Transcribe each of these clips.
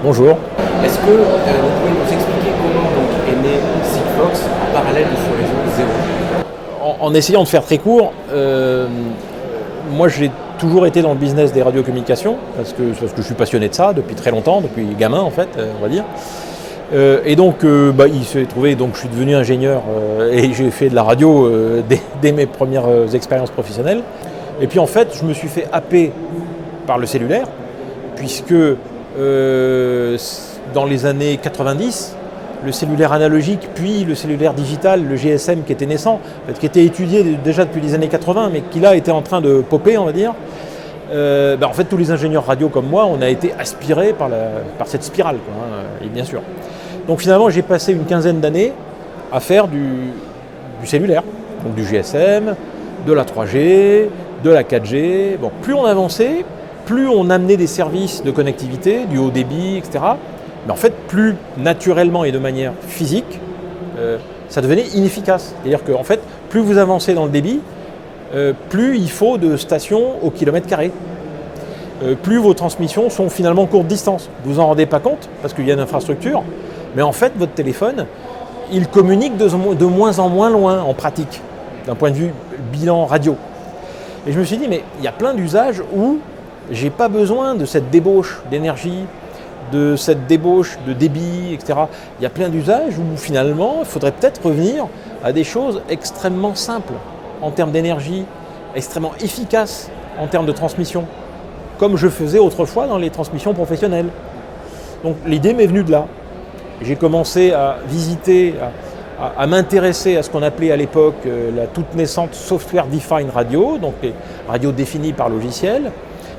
Bonjour. Est-ce que vous pouvez nous expliquer comment donc, est né Sigfox en parallèle de ce réseau Zéro? En essayant de faire très court, moi j'ai toujours été dans le business des radiocommunications parce que je suis passionné de ça depuis très longtemps, depuis gamin en fait, on va dire. Et donc il s'est trouvé, donc je suis devenu ingénieur et j'ai fait de la radio dès mes premières expériences professionnelles. Et puis en fait, je me suis fait happer par le cellulaire, puisque dans les années 90, le cellulaire analogique, puis le cellulaire digital, le GSM qui était naissant, qui était étudié déjà depuis les années 80, mais qui là était en train de popper, on va dire. En fait, tous les ingénieurs radio comme moi, on a été aspirés par cette spirale, quoi, et bien sûr. Donc finalement, j'ai passé une quinzaine d'années à faire du cellulaire, donc du GSM, de la 3G, de la 4G. Bon, plus on avançait, plus on amenait des services de connectivité, du haut débit, etc. Mais en fait, plus naturellement et de manière physique, ça devenait inefficace. C'est-à-dire que en fait, plus vous avancez dans le débit, plus il faut de stations au kilomètre carré. Plus vos transmissions sont finalement courte distance. Vous vous en rendez pas compte, parce qu'il y a une infrastructure, mais en fait, votre téléphone, il communique de moins en moins loin en pratique, d'un point de vue bilan radio. Et je me suis dit, mais il y a plein d'usages où j'ai pas besoin de cette débauche d'énergie, de cette débauche de débit, etc. Il y a plein d'usages où finalement, il faudrait peut-être revenir à des choses extrêmement simples en termes d'énergie, extrêmement efficaces en termes de transmission, comme je faisais autrefois dans les transmissions professionnelles. Donc l'idée m'est venue de là. J'ai commencé à visiter, à m'intéresser à ce qu'on appelait à l'époque la toute naissante Software Defined Radio, donc les radios définies par logiciel.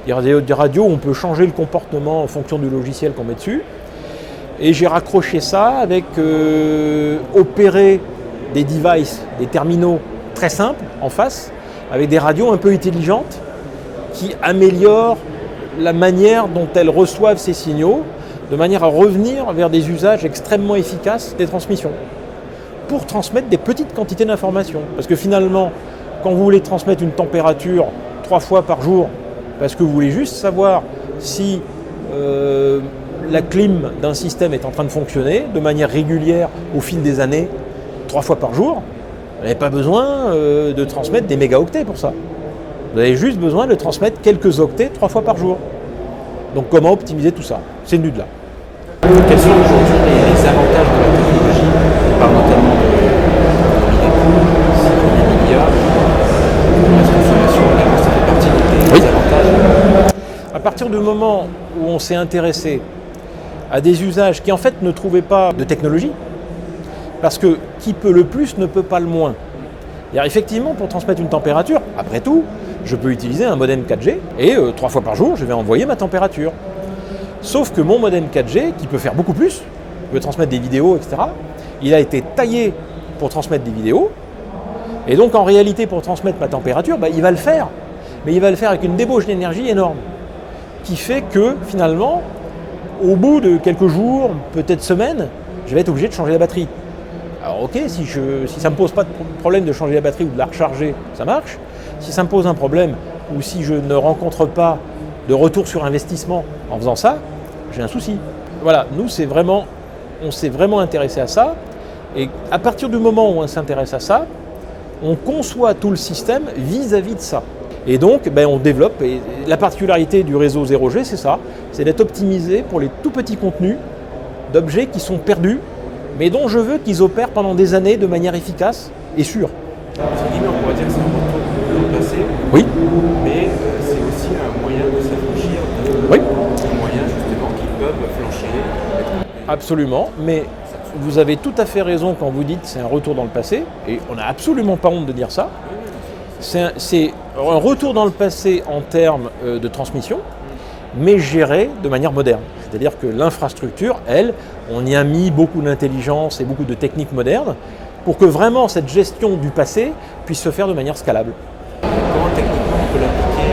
Des radios où on peut changer le comportement en fonction du logiciel qu'on met dessus. Et j'ai raccroché ça avec opérer des devices, des terminaux très simples en face, avec des radios un peu intelligentes qui améliorent la manière dont elles reçoivent ces signaux, de manière à revenir vers des usages extrêmement efficaces des transmissions, pour transmettre des petites quantités d'informations. Parce que finalement, quand vous voulez transmettre une température 3 fois par jour, parce que vous voulez juste savoir si la clim d'un système est en train de fonctionner de manière régulière au fil des années, 3 fois par jour, vous n'avez pas besoin de transmettre des mégaoctets pour ça. Vous avez juste besoin de transmettre quelques octets 3 fois par jour. Donc comment optimiser tout ça? C'est venu de là. Quels sont aujourd'hui les avantages de la technologie? On parle notamment de milliards, la transformation, ça fait partie des avantages. À partir du moment où on s'est intéressé à des usages qui en fait ne trouvaient pas de technologie, parce que qui peut le plus ne peut pas le moins. Effectivement, pour transmettre une température, après tout, je peux utiliser un modem 4G et 3 fois par jour, je vais envoyer ma température. Sauf que mon modem 4G, qui peut faire beaucoup plus, peut transmettre des vidéos, etc., il a été taillé pour transmettre des vidéos. Et donc, en réalité, pour transmettre ma température, il va le faire. Mais il va le faire avec une débauche d'énergie énorme, qui fait que, finalement, au bout de quelques jours, peut-être semaines, je vais être obligé de changer la batterie. Alors ok, si ça ne me pose pas de problème de changer la batterie ou de la recharger, ça marche. Si ça me pose un problème ou si je ne rencontre pas de retour sur investissement en faisant ça, j'ai un souci. Voilà, nous on s'est vraiment intéressé à ça. Et à partir du moment où on s'intéresse à ça, on conçoit tout le système vis-à-vis de ça. Et donc, on développe. Et la particularité du réseau 0G, c'est ça, c'est d'être optimisé pour les tout petits contenus d'objets qui sont perdus, mais dont je veux qu'ils opèrent pendant des années de manière efficace et sûre. Entre guillemets, on pourrait dire que c'est un retour dans le passé, oui. Mais c'est aussi un moyen de s'affranchir de moyens justement qui peuvent flancher. Absolument, mais vous avez tout à fait raison quand vous dites que c'est un retour dans le passé, et on n'a absolument pas honte de dire ça. C'est un retour dans le passé en termes de transmission, mais géré de manière moderne. C'est-à-dire que l'infrastructure, elle, on y a mis beaucoup d'intelligence et beaucoup de techniques modernes pour que vraiment cette gestion du passé puisse se faire de manière scalable. Comment techniquement on peut l'appliquer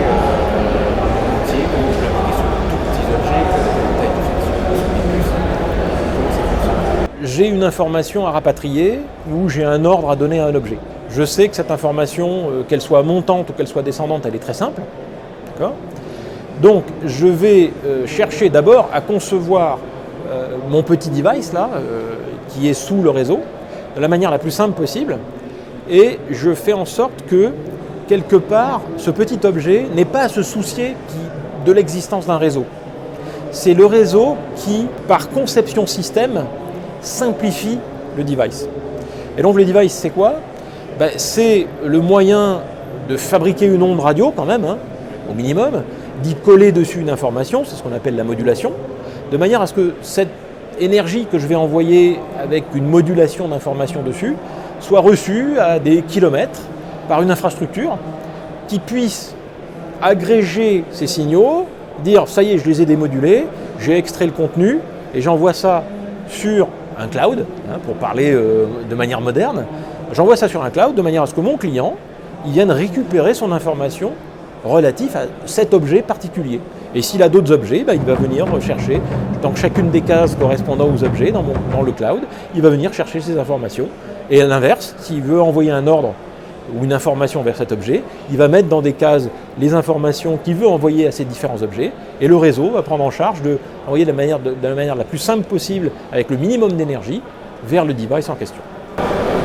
entier, comment on peut l'appliquer sur de tout petits objets, comment ça fonctionne? J'ai une information à rapatrier ou j'ai un ordre à donner à un objet. Je sais que cette information, qu'elle soit montante ou qu'elle soit descendante, elle est très simple. D'accord ? Donc je vais chercher d'abord à concevoir mon petit device là, qui est sous le réseau, de la manière la plus simple possible, et je fais en sorte que, quelque part, ce petit objet n'ait pas à se soucier de l'existence d'un réseau. C'est le réseau qui, par conception système, simplifie le device. Et donc le device, c'est quoi? C'est le moyen de fabriquer une onde radio quand même, hein, au minimum, d'y coller dessus une information, c'est ce qu'on appelle la modulation, de manière à ce que cette énergie que je vais envoyer avec une modulation d'information dessus soit reçue à des kilomètres par une infrastructure qui puisse agréger ces signaux, dire ça y est, je les ai démodulés, j'ai extrait le contenu et j'envoie ça sur un cloud, hein, pour parler de manière moderne, j'envoie ça sur un cloud de manière à ce que mon client il vienne récupérer son information relative à cet objet particulier. Et s'il a d'autres objets, il va venir chercher dans chacune des cases correspondant aux objets dans le cloud, il va venir chercher ces informations. Et à l'inverse, s'il veut envoyer un ordre ou une information vers cet objet, il va mettre dans des cases les informations qu'il veut envoyer à ces différents objets, et le réseau va prendre en charge d'envoyer de la manière la plus simple possible, avec le minimum d'énergie, vers le device en question.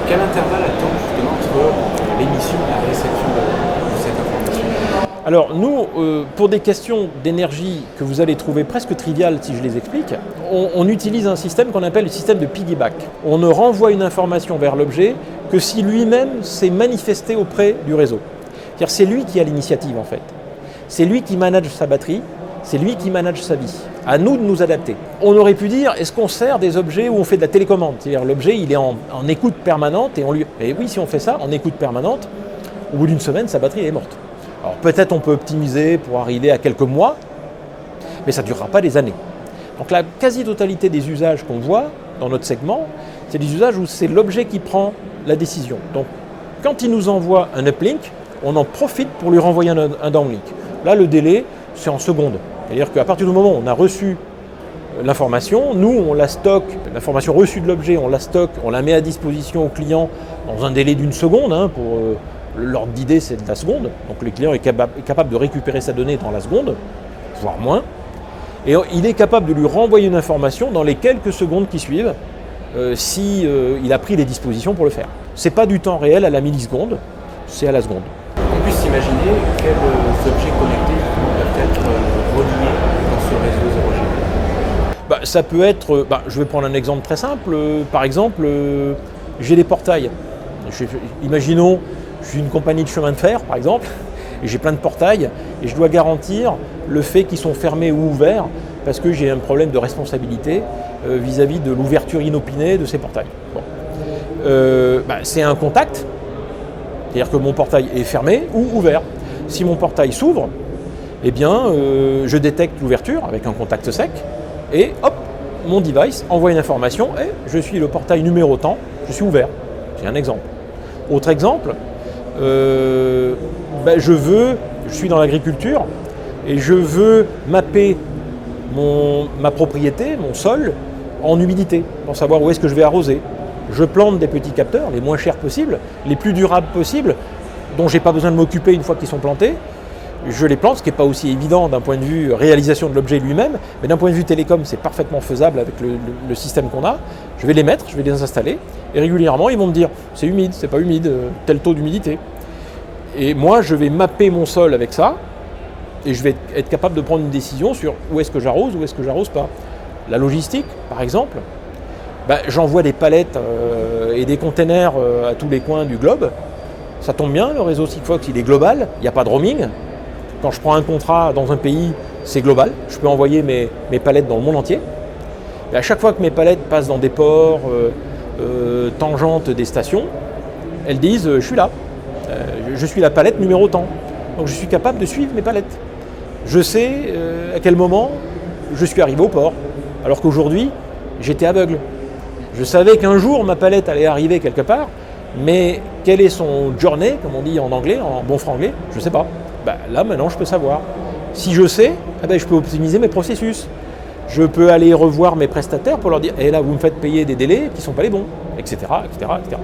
Quel intervalle attend justement entre l'émission et la réception de cette information? Alors nous, pour des questions d'énergie que vous allez trouver presque triviales si je les explique, on utilise un système qu'on appelle le système de piggyback. On ne renvoie une information vers l'objet que si lui-même s'est manifesté auprès du réseau. C'est-à-dire c'est lui qui a l'initiative en fait. C'est lui qui manage sa batterie, c'est lui qui manage sa vie. À nous de nous adapter. On aurait pu dire, est-ce qu'on sert des objets où on fait de la télécommande? C'est-à-dire l'objet il est en écoute permanente et on lui... Et oui, si on fait ça, en écoute permanente, au bout d'une semaine, sa batterie est morte. Alors peut-être on peut optimiser pour arriver à quelques mois, mais ça ne durera pas des années. Donc la quasi-totalité des usages qu'on voit dans notre segment, c'est des usages où c'est l'objet qui prend la décision. Donc quand il nous envoie un uplink, on en profite pour lui renvoyer un downlink. Là le délai, c'est en secondes. C'est-à-dire qu'à partir du moment où on a reçu l'information, nous on la stocke, l'information reçue de l'objet, on la stocke, on la met à disposition au client dans un délai d'une seconde, hein, pour... L'ordre d'idée, c'est de la seconde. Donc le client est capable de récupérer sa donnée dans la seconde, voire moins. Et il est capable de lui renvoyer une information dans les quelques secondes qui suivent, si il a pris les dispositions pour le faire. Ce n'est pas du temps réel à la milliseconde, c'est à la seconde. On puisse s'imaginer quels objets connectés peuvent être reliés dans ce réseau 0G. Ça peut être, je vais prendre un exemple très simple. Par exemple, j'ai des portails. Imaginons, je suis une compagnie de chemin de fer, par exemple, et j'ai plein de portails, et je dois garantir le fait qu'ils sont fermés ou ouverts, parce que j'ai un problème de responsabilité vis-à-vis de l'ouverture inopinée de ces portails. Bon. C'est un contact, c'est-à-dire que mon portail est fermé ou ouvert. Si mon portail s'ouvre, eh bien, je détecte l'ouverture avec un contact sec, et hop, mon device envoie une information, et je suis le portail numéro tant, je suis ouvert. C'est un exemple. Autre exemple, je suis dans l'agriculture et je veux mapper ma propriété, mon sol, en humidité, pour savoir où est-ce que je vais arroser. Je plante des petits capteurs, les moins chers possibles, les plus durables possibles, dont je n'ai pas besoin de m'occuper une fois qu'ils sont plantés. Je les plante, ce qui n'est pas aussi évident d'un point de vue réalisation de l'objet lui-même, mais d'un point de vue télécom, c'est parfaitement faisable avec le système qu'on a. Je vais les mettre, je vais les installer, et régulièrement, ils vont me dire c'est humide, c'est pas humide, tel taux d'humidité. Et moi, je vais mapper mon sol avec ça, et je vais être capable de prendre une décision sur où est-ce que j'arrose, où est-ce que j'arrose pas. La logistique, par exemple, j'envoie des palettes et des containers à tous les coins du globe. Ça tombe bien, le réseau Sigfox, il est global, il n'y a pas de roaming. Quand je prends un contrat dans un pays, c'est global. Je peux envoyer mes palettes dans le monde entier. Et à chaque fois que mes palettes passent dans des ports, tangentes des stations, elles disent je suis là. Je suis la palette numéro tant. Donc je suis capable de suivre mes palettes. Je sais à quel moment je suis arrivé au port. Alors qu'aujourd'hui, j'étais aveugle. Je savais qu'un jour ma palette allait arriver quelque part, mais quel est son journey, comme on dit en anglais, en bon franglais, je ne sais pas. Là, maintenant, je peux savoir. Si je sais, je peux optimiser mes processus. Je peux aller revoir mes prestataires pour leur dire « là, vous me faites payer des délais qui ne sont pas les bons, etc. etc., etc. »